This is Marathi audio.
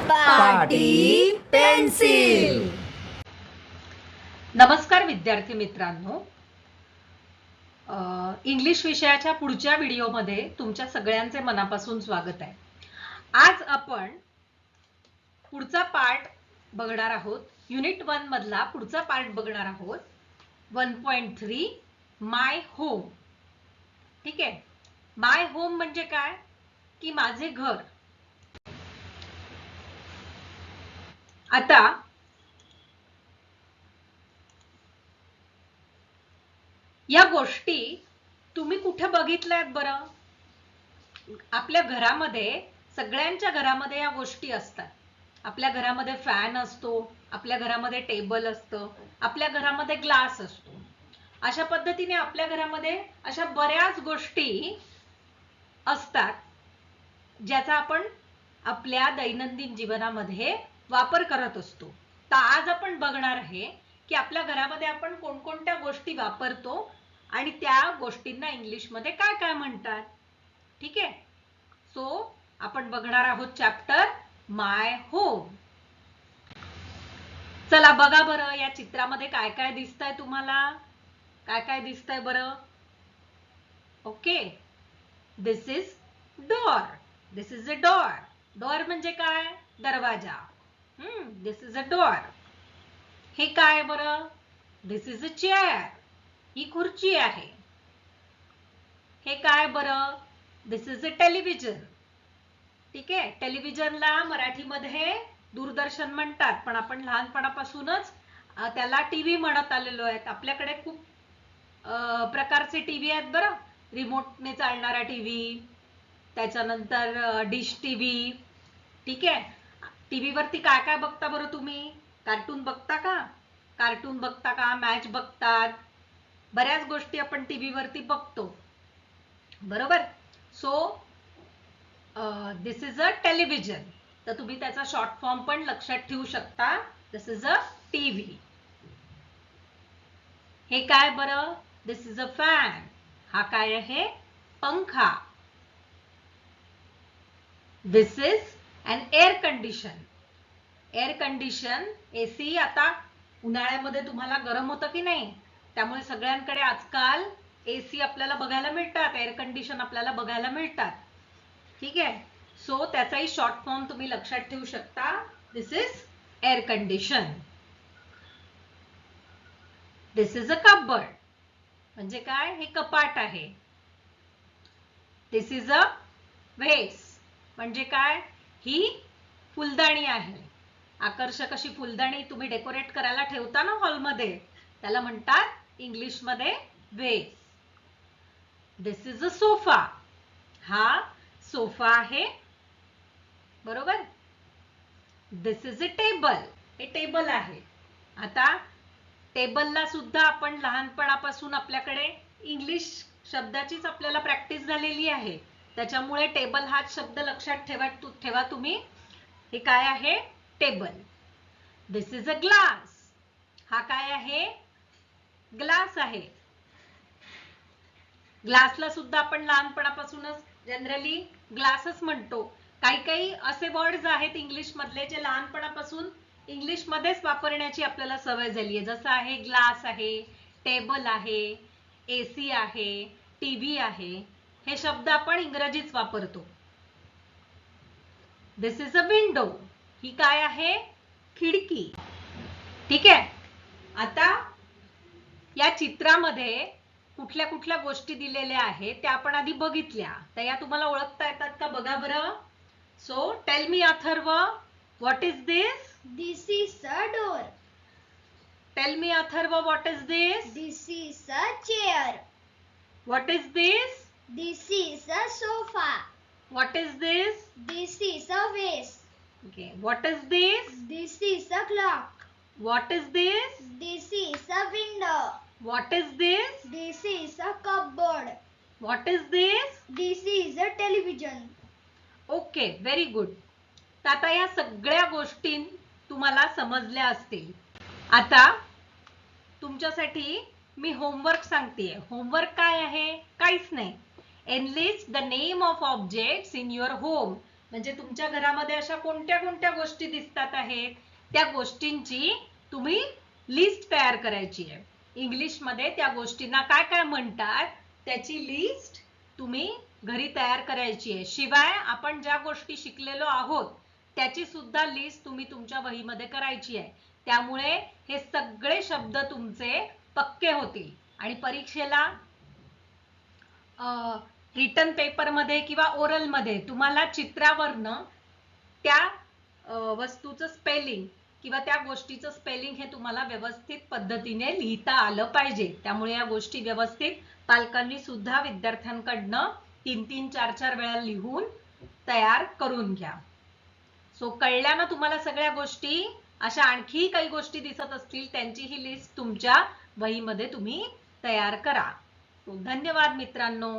पाटी पेन्सिल. नमस्कार विद्यार्थी मित्रांनो, इंग्लिश विषयाच्या पुढच्या व्हिडिओमध्ये तुमच्या सगळ्यांचे मनापासून स्वागत आहे. आज आपण पुढचा पार्ट बघणार आहोत. युनिट 1 मधला पुढचा पार्ट बघणार आहोत. 1.3 माय होम. ठीक आहे. माय होम म्हणजे काय की माझे घर. आता या गोष्टी तुम्ही कुठे बघितल्यात बरं? आपल्या घरामध्ये, सगळ्यांच्या घरामध्ये या गोष्टी असतात. आपल्या घरामध्ये फॅन असतो, आपल्या घरामध्ये टेबल असतं, आपल्या घरामध्ये ग्लास असतो. अशा पद्धतीने आपल्या घरामध्ये अशा बऱ्याच गोष्टी असतात ज्याचा आपण आपल्या दैनंदिन जीवनामध्ये वापर करत असतो. तर आज आपण बघणार आहे की आपल्या घरामध्ये आपण कोणकोणत्या गोष्टी वापरतो आणि त्या गोष्टींना इंग्लिशमध्ये काय काय म्हणतात. ठीक आहे. सो आपण बघणार आहोत चॅप्टर माय होम. चला बघा बरं, या चित्रामध्ये काय काय दिसतंय तुम्हाला? काय काय दिसतंय बरं? Okay, this is door. This is a door. Door म्हणजे काय? दरवाजा. दिस इज अ डोर. हे काय बरं? This is a chair. ही खुर्ची आहे. हे काय बरं? This is a television. ठीक आहे. टेलिव्हिजनला मराठीमध्ये दूरदर्शन म्हणतात, पण आपण लहानपणापासूनच त्याला टीव्ही म्हणत आलेलो आहेत. आपल्याकडे खूप प्रकारचे टीव्ही आहेत बरं. रिमोटने चालणारा टीव्ही, त्याच्यानंतर डिश टीव्ही. ठीक आहे. टीव्ही वरती काय काय बघता बरं तुम्ही? कार्टून बघता का? कार्टून बघता का? मॅच बघतात. बऱ्याच गोष्टी आपण टीव्ही वरती बघतो, बरोबर. So this is a television. तर तुम्ही त्याचा शॉर्ट फॉर्म पण लक्षात ठेवू शकता. This is a TV. हे काय बरं? This is a fan. हा काय आहे? पंखा. This is an air condition. Air condition, AC. आता उन्हाळ्यामध्ये तुम्हाला गरम होतं की नाही, त्यामुळे सगळ्यांकडे आजकाल एसी आपल्याला बघायला मिळतात, एअर कंडिशन आपल्याला बघायला मिळतात. ठीक आहे. सो त्याचाही शॉर्ट फॉर्म तुम्ही लक्षात ठेवू शकता. This is air condition. This is a cupboard. म्हणजे काय? हे कपाट आहे. This is a vase. म्हणजे काय? ही फुलदाणी आहे. आकर्षक अशी फुलदाणी तुम्ही डेकोरेट करायला ठेवता ना हॉलमध्ये, त्याला म्हणतात इंग्लिशमध्ये व्हेस. दिस इज अ सोफा. हा सोफा आहे, बरोबर. दिस इज अ टेबल. हे टेबल आहे. आता टेबलला सुद्धा आपण लहानपणापासून आपल्याकडे इंग्लिश शब्दाचीच आपल्याला प्रॅक्टिस झालेली आहे, त्याच्यामुळे टेबल हाच शब्द लक्षात ठेवा तुम्ही. हे काय आहे? Table. This is a glass. हा काय आहे? ग्लास आहे. ग्लासला सुद्धा आपण लहानपणापासूनच जनरली ग्लासच म्हणतो. काही काही असे वर्ड्स आहेत इंग्लिश मधले जे लहानपणापासून इंग्लिश मध्येच वापरण्याची आपल्याला सवय झाली आहे. जसं आहे ग्लास आहे, टेबल आहे, एसी आहे, टीव्ही आहे. हे शब्द आपण इंग्रजीत वापरतो. दिस इज अ विंडो. ही काय आहे? खिडकी. ठीक आहे. आता या चित्रामध्ये कुठल्या कुठल्या गोष्टी दिलेल्या आहेत त्या आपण आधी बघितल्या, तर या तुम्हाला ओळखता येतात का? बघा बरं. So tell me Atharva, what is this? This is a door. Tell me Atharva, what is this? This is a chair. What is this? This is a sofa. What is this? This is a vase. Okay. What is this? This is a clock. What is this? This is a window. What is this? This is a cupboard. What is this? This is a television. Okay, very good. तर आता या सगळ्या गोष्टी तुम्हाला समजल्या असतील. आता तुमच्यासाठी मी होमवर्क सांगतेय. होमवर्क काय आहे? काहीच नाही. Analyst the name of objects in your home म्हणजे तुमच्या घरामध्ये अशा कोणत्या कोणत्या गोष्टी दिसतात आहेत त्या गोष्टींची तुम्ही लिस्ट तयार करायची आहे. इंग्लिशमध्ये त्या गोष्टींना काय काय म्हणतात त्याची लिस्ट तुम्ही घरी तयार करायची आहे. शिवाय आपण ज्या गोष्टी शिकलेलो आहोत त्याची सुद्धा लिस्ट तुम्ही तुमच्या वहीमध्ये करायची आहे. त्यामुळे हे सगळे शब्द तुमचे पक्के होतील आणि परीक्षेला रिटन पेपरमध्ये किंवा ओरल मध्ये तुम्हाला चित्रावरनं त्या वस्तूचं स्पेलिंग किंवा त्या गोष्टीचं स्पेलिंग हे तुम्हाला व्यवस्थित पद्धतीने लिहिता आलं पाहिजे. त्यामुळे या गोष्टी व्यवस्थित पालकांनी सुद्धा विद्यार्थ्यांकडनं 3-3, 4-4 वेळा लिहून तयार करून घ्या. सो कळल्या ना तुम्हाला सगळ्या गोष्टी? अशा आणखी काही गोष्टी दिसत असतील त्यांची ही लिस्ट तुमच्या वहीमध्ये तुम्ही तयार करा. धन्यवाद मित्रांनो.